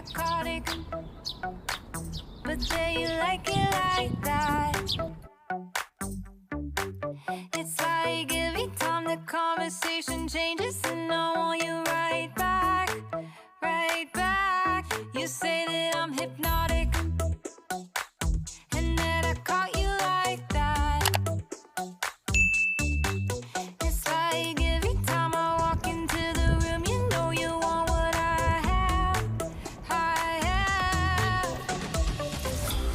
psychotic, but say you like it like that. It's like every time the conversation changes, and I want you right back, right back. You say that I'm hypnotic, and that I caught you like that. It's like every time I walk into the room, you know you want what I have, I have.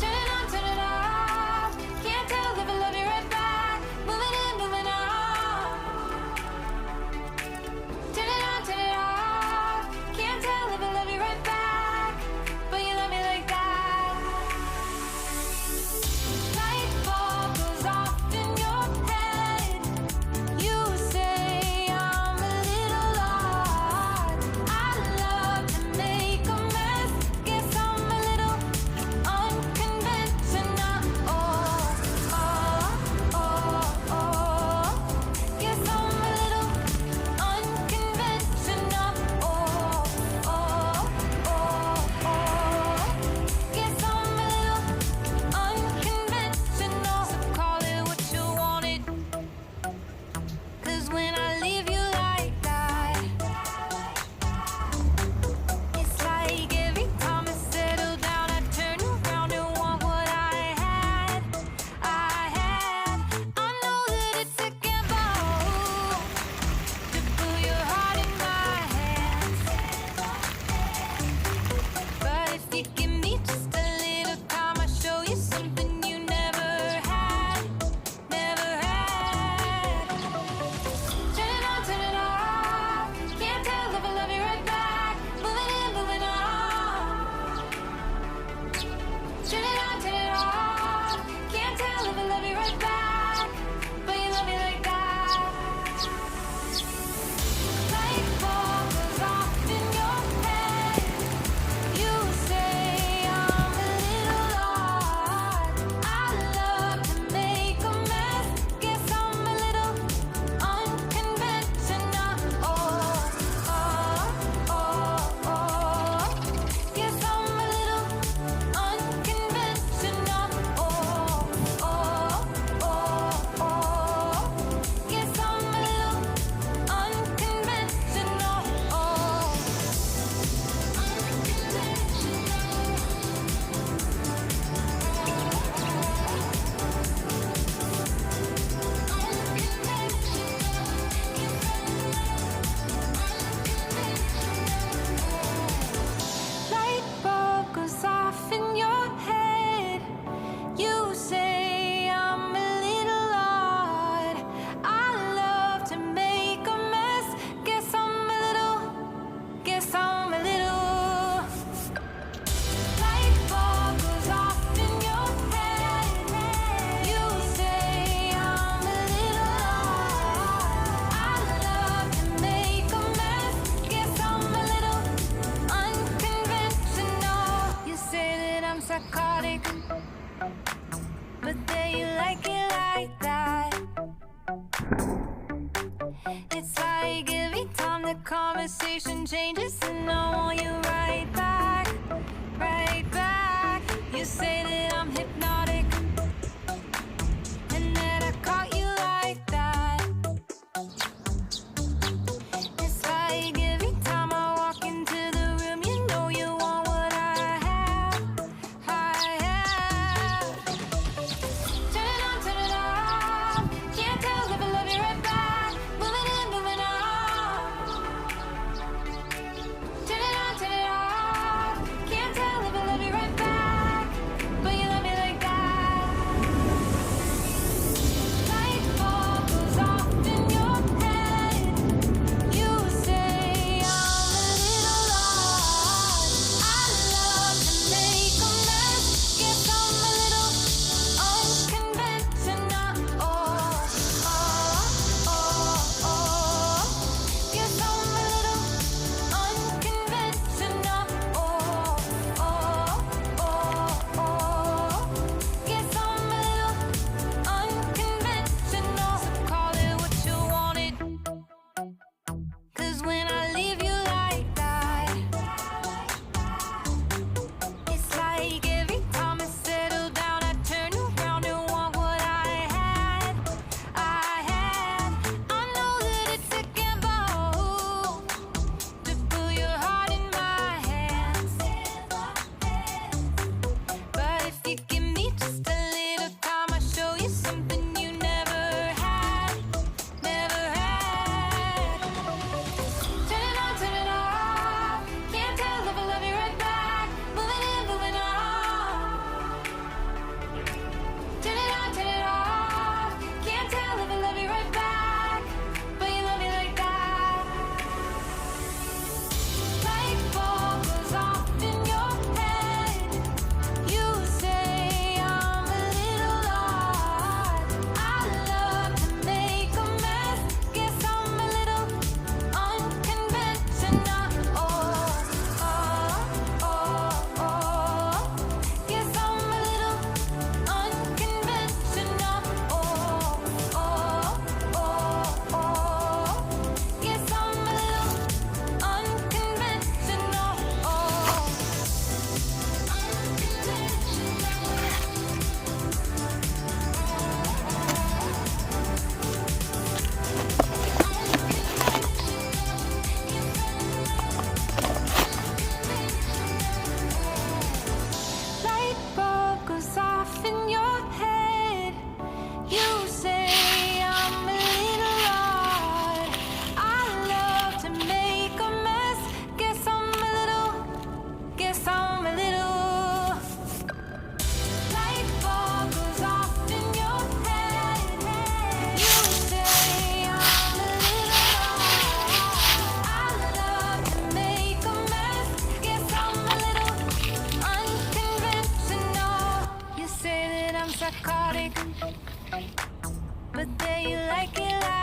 Turn it on, turn it off. Can't tell if I love you right back. Moving in, moving on. Turn it on, turn it off. Can't tell if I love you right back, but you love me like that. Light bulb goes off in your head. You say I'm a little odd. I love to make a mess. Guess I'm a little unconventional. Oh, oh, oh, oh. Guess I'm a little unconventional. Oh, oh, oh, oh. Guess I'm a little unconventional. So call it what you wanted, 'cause when I leave you like that, it's like every time I settle down, I turn around and want what I had, I had. I know that it's a gamble to put your heart in my hands, but if you give me just a little time, I'll show you something you never had, never had. Turn it on, turn it off. Can't tell if I love you right back. Moving in, moving on. Turn it on, turn it off. Can't tell if I love you right back, but you love me like that. Light bulb goes off in your head. You say I'm a little odd. I love to make a mess. Guess I'm a little unconventional. Oh, oh, oh, oh. Guess I'm a little unconventional. Oh, oh, oh, oh. Guess I'm a little unconventional. Oh, light bulb goes off in your head. You say I'm a little odd. I love to make a mess. Guess I'm a little. Light bulb goes off in your head. You say I'm a little odd. I love to make a mess. Guess I'm a little unconventional. You say that I'm psychotic, but then you like it like that. It's like every time the conversation changes, and I want you right back, right back. You say that I'm hypnotic, and that I caught you like that. It's like every time I walk into the room, you know you want what I have, I have. Turn it on, turn it off. Can't tell if I love you right back. Moving in, moving on. Turn it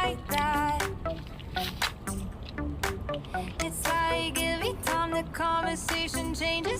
like that. It's like every time the conversation changes.